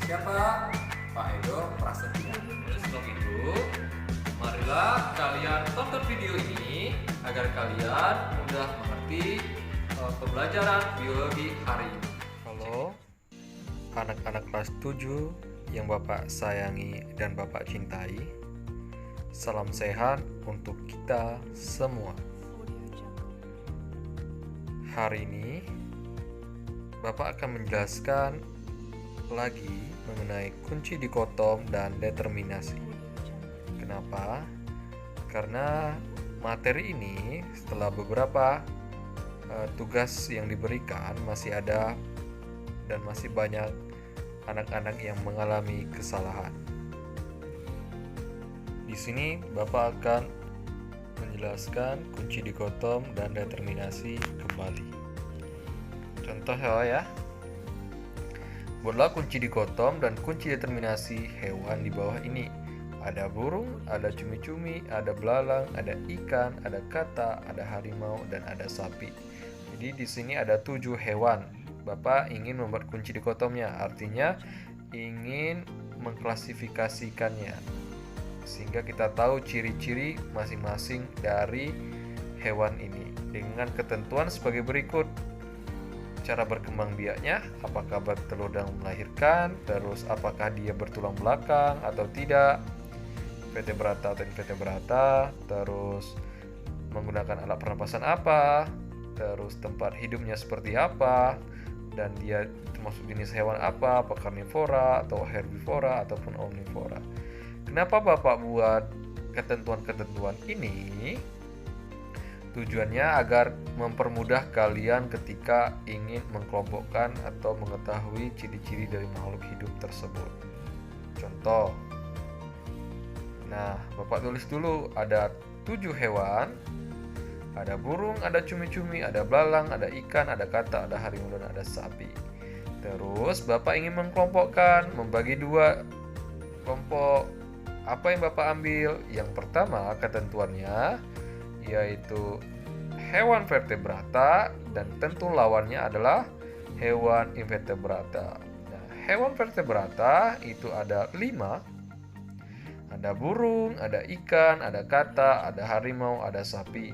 siapa? Pak Edo Prasetya. Sebelum itu, marilah kalian tonton video ini agar kalian mudah mengerti pembelajaran biologi hari ini. Halo, anak-anak kelas 7 yang Bapak sayangi dan Bapak cintai. Salam sehat untuk kita semua. Hari ini Bapak akan menjelaskan lagi mengenai kunci dikotom dan determinasi. Kenapa? Karena materi ini setelah beberapa tugas yang diberikan masih ada dan masih banyak anak-anak yang mengalami kesalahan. Di sini Bapak akan menjelaskan kunci dikotom dan determinasi kembali. Contoh ya. Buatlah kunci dikotom dan kunci determinasi hewan di bawah ini. Ada burung, ada cumi-cumi, ada belalang, ada ikan, ada kata, ada harimau, dan ada sapi. Jadi di sini ada 7 hewan. Bapak ingin membuat kunci dikotomnya, artinya ingin mengklasifikasikannya sehingga kita tahu ciri-ciri masing-masing dari hewan ini dengan ketentuan sebagai berikut. Cara berkembang biaknya, apakah bertelur dan melahirkan, terus apakah dia bertulang belakang atau tidak, vertebrata atau invertebrata, terus menggunakan alat pernapasan apa, terus tempat hidupnya seperti apa, dan dia termasuk jenis hewan apa karnivora atau herbivora ataupun omnivora. Kenapa Bapak buat ketentuan-ketentuan ini? Tujuannya agar mempermudah kalian ketika ingin mengkelompokkan atau mengetahui ciri-ciri dari makhluk hidup tersebut. Contoh. Nah, Bapak tulis dulu ada 7 hewan. Ada burung, ada cumi-cumi, ada belalang, ada ikan, ada kata, ada harimau, dan ada sapi. Terus Bapak ingin mengkelompokkan, membagi 2 kelompok. Apa yang Bapak ambil? Yang pertama ketentuannya yaitu hewan vertebrata dan tentu lawannya adalah hewan invertebrata. Nah, hewan vertebrata itu ada 5. Ada burung, ada ikan, ada kata, ada harimau, ada sapi.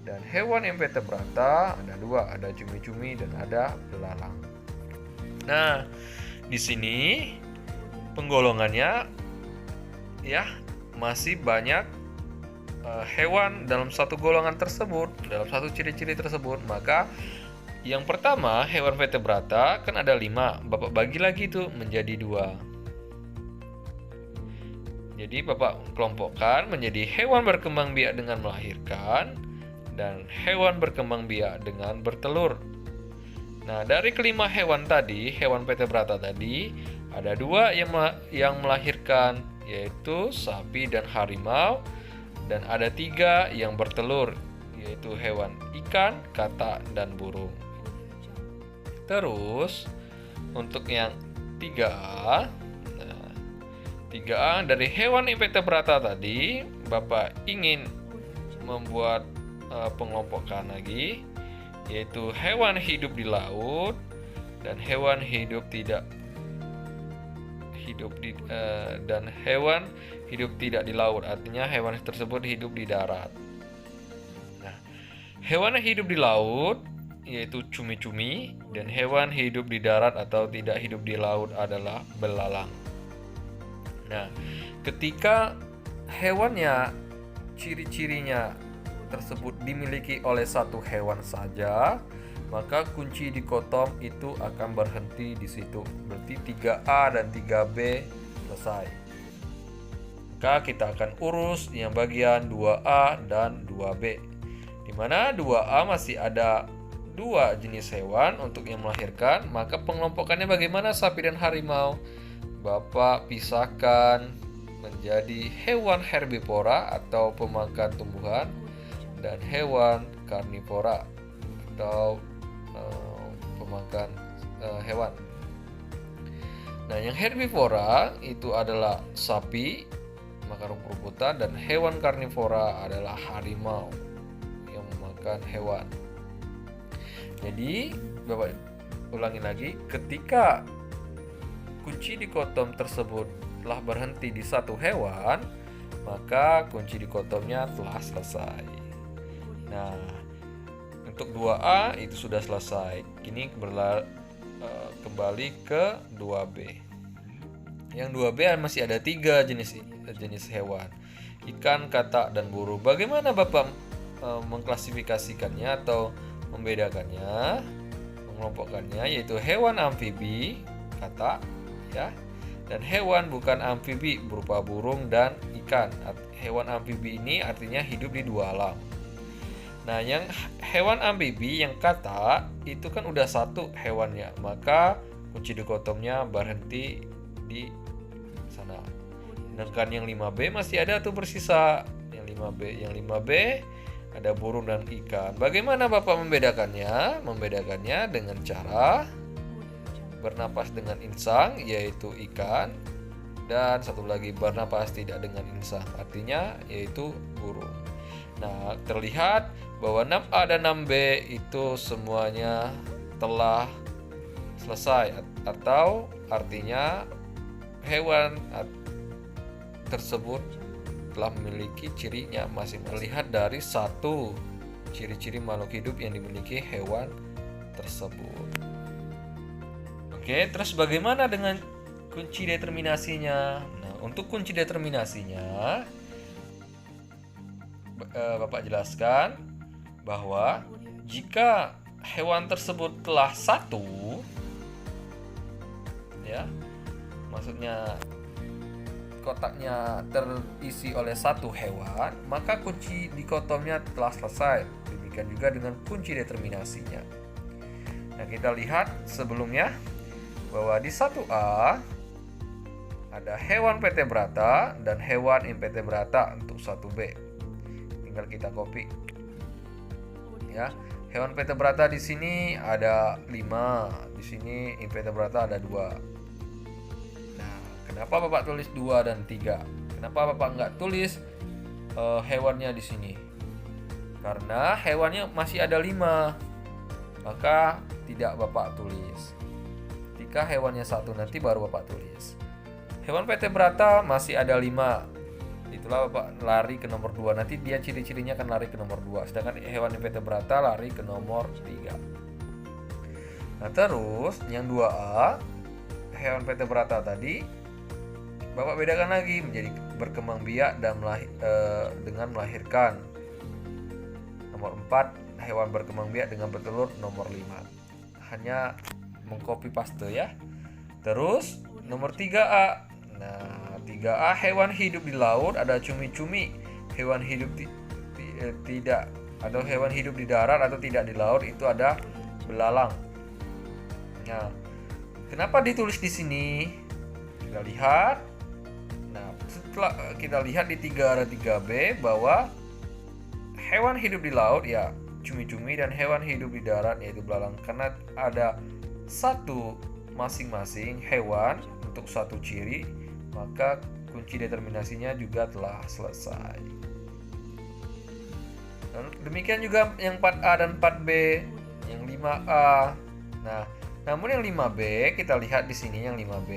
Dan hewan invertebrata ada 2, ada cumi-cumi dan ada belalang. Nah, di sini penggolongannya ya masih banyak hewan dalam satu golongan tersebut, dalam satu ciri-ciri tersebut. Maka yang pertama hewan vertebrata kan ada 5, Bapak bagi lagi itu menjadi 2. Jadi Bapak kelompokkan menjadi hewan berkembang biak dengan melahirkan dan hewan berkembang biak dengan bertelur. Nah, dari kelima hewan tadi, hewan vertebrata tadi, ada 2 yang melahirkan, yaitu sapi dan harimau, dan ada 3 yang bertelur, yaitu hewan ikan, kata, dan burung. Terus untuk yang 3A, nah, 3A dari hewan invertebrata tadi, Bapak ingin membuat pengelompokan lagi, yaitu hewan hidup di laut dan hewan hidup tidak dan hewan hidup tidak di laut, artinya hewan tersebut hidup di darat. Nah, hewan yang hidup di laut yaitu cumi-cumi, dan hewan hidup di darat atau tidak hidup di laut adalah belalang. Nah, ketika hewannya ciri-cirinya tersebut dimiliki oleh satu hewan saja, maka kunci dikotom itu akan berhenti di situ. Berarti 3A dan 3B selesai. Maka kita akan urus yang bagian 2A dan 2B. Di mana 2A masih ada 2 jenis hewan untuk yang melahirkan, maka pengelompokannya bagaimana sapi dan harimau? Bapak pisahkan menjadi hewan herbivora atau pemakan tumbuhan dan hewan karnivora atau pemakan hewan. Nah, yang herbivora itu adalah sapi, makan rumput-rumputan, dan hewan karnivora adalah harimau yang memakan hewan. Jadi, Bapak ulangi lagi, ketika kunci dikotom tersebut telah berhenti di satu hewan, maka kunci dikotomnya telah selesai. Nah, untuk 2A itu sudah selesai. Kini kembali ke 2B. Yang 2B masih ada 3 jenis hewan: ikan, katak, dan burung. Bagaimana Bapak mengklasifikasikannya atau membedakannya, mengelompokkannya? Yaitu hewan amfibi, katak, ya, dan hewan bukan amfibi berupa burung dan ikan. Hewan amfibi ini artinya hidup di 2 alam. Nah, yang hewan amfibi yang katak itu kan udah 1 hewannya, maka kunci dikotomnya berhenti di sana. Sedangkan yang 5B masih ada tuh bersisa. Yang 5B ada burung dan ikan. Bagaimana Bapak membedakannya? Membedakannya dengan cara bernapas dengan insang, yaitu ikan, dan satu lagi bernapas tidak dengan insang, artinya yaitu burung. Nah, terlihat bahwa 6A dan 6B itu semuanya telah selesai, atau artinya hewan tersebut telah memiliki cirinya masing melihat dari 1 ciri-ciri makhluk hidup yang dimiliki hewan tersebut. Oke, terus bagaimana dengan kunci determinasinya? Nah, untuk kunci determinasinya Bapak jelaskan bahwa jika hewan tersebut telah 1, ya, maksudnya kotaknya terisi oleh 1 hewan, maka kunci dikotomnya telah selesai. Demikian juga dengan kunci determinasinya. Nah, kita lihat sebelumnya bahwa di 1A ada hewan vertebrata dan hewan invertebrata untuk 1B. Tinggal kita copy. Ya, hewan vertebrata di sini ada 5, di sini invertebrata ada 2. Nah, kenapa Bapak tulis 2 dan 3? Kenapa Bapak nggak tulis hewannya di sini? Karena hewannya masih ada 5, maka tidak Bapak tulis. Jika hewannya 1 nanti baru Bapak tulis. Hewan vertebrata masih ada 5. Itulah Bapak lari ke nomor 2. Nanti dia ciri-cirinya akan lari ke nomor 2. Sedangkan hewan invertebrata lari ke nomor 3. Nah, terus yang 2A, hewan vertebrata tadi Bapak bedakan lagi menjadi berkembang biak dan dengan melahirkan. Nomor 4, hewan berkembang biak dengan bertelur. Nomor 5. Hanya mengcopy paste ya. Terus nomor 3A. Nah, 3A hewan hidup di laut ada cumi-cumi. Hewan hidup tidak, atau hewan hidup di darat atau tidak di laut itu ada belalang. Nah, kenapa ditulis di sini? Kita lihat. Nah, setelah kita lihat di 3A dan 3B bahwa hewan hidup di laut ya cumi-cumi, dan hewan hidup di darat yaitu belalang. Karena ada 1 masing-masing hewan untuk 1 ciri, maka kunci determinasinya juga telah selesai. Dan demikian juga yang 4A dan 4B, yang 5A. Nah, namun yang 5B, kita lihat di sini yang 5B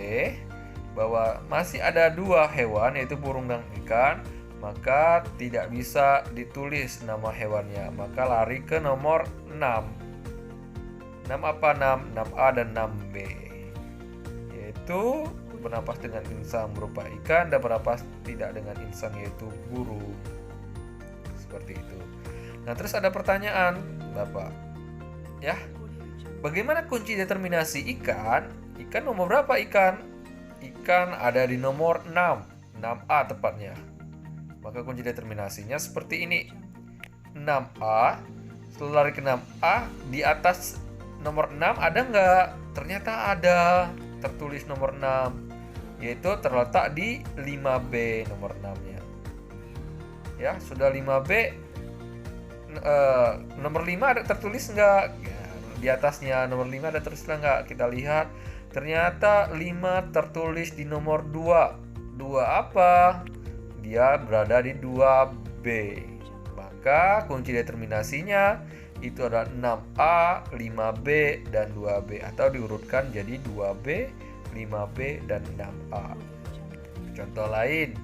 bahwa masih ada 2 hewan yaitu burung dan ikan, maka tidak bisa ditulis nama hewannya, maka lari ke nomor 6. 6 apa? 6A dan 6B, yaitu bernapas dengan insang berupa ikan dan bernapas tidak dengan insang yaitu burung. Seperti itu. Nah, terus ada pertanyaan Bapak, ya, bagaimana kunci determinasi ikan? Ikan nomor berapa ikan? Ikan ada di nomor 6, 6A tepatnya. Maka kunci determinasinya seperti ini. 6A, setelah lari ke 6A, di atas nomor 6 ada nggak? Ternyata ada, tertulis nomor 6, yaitu terletak di 5B nomor 6-nya. Ya, sudah 5B, nomor 5 ada tertulis nggak? Ya, di atasnya nomor 5 ada tertulis nggak? Kita lihat, ternyata 5 tertulis di nomor 2. 2 apa? Dia berada di 2B. Maka kunci determinasinya itu adalah 6A, 5B, dan 2B, atau diurutkan jadi 2B, 5B, dan 6A. Contoh lain,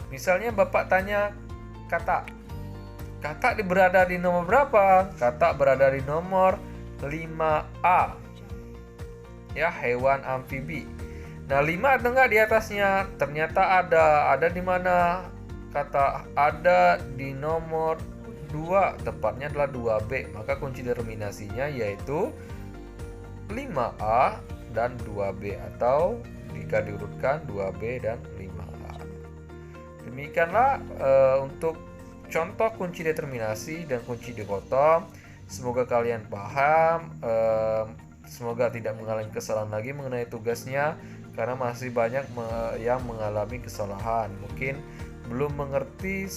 misalnya Bapak tanya kata berada di nomor berapa? Kata berada di nomor 5A. Ya, hewan amfibi. Nah, 5 ada nggak di atasnya? Ternyata ada. Ada di mana? Kata ada di nomor 2, tepatnya adalah 2B. Maka kunci determinasinya yaitu 5A dan 2B, atau jika diurutkan 2B dan 5A. Demikianlah untuk contoh kunci determinasi dan kunci dikotom. Semoga kalian paham. Semoga tidak mengalami kesalahan lagi mengenai tugasnya, karena masih banyak yang mengalami kesalahan. Mungkin belum mengerti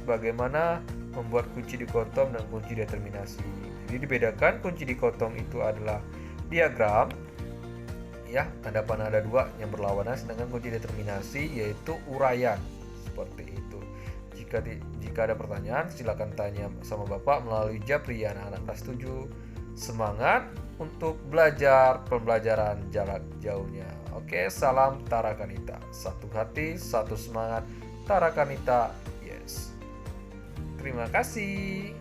bagaimana membuat kunci dikotom dan kunci determinasi. Jadi dibedakan, kunci dikotom itu adalah diagram, ya, tanda panah ada 2 yang berlawanan, sedangkan kunci determinasi yaitu uraian. Seperti itu. Jika ada pertanyaan, silakan tanya sama Bapak melalui Japri anak-anak kelas 7. Semangat untuk belajar pembelajaran jarak jauhnya. Oke, salam Tarakanita. Satu hati, satu semangat. Tarakanita, yes. Terima kasih.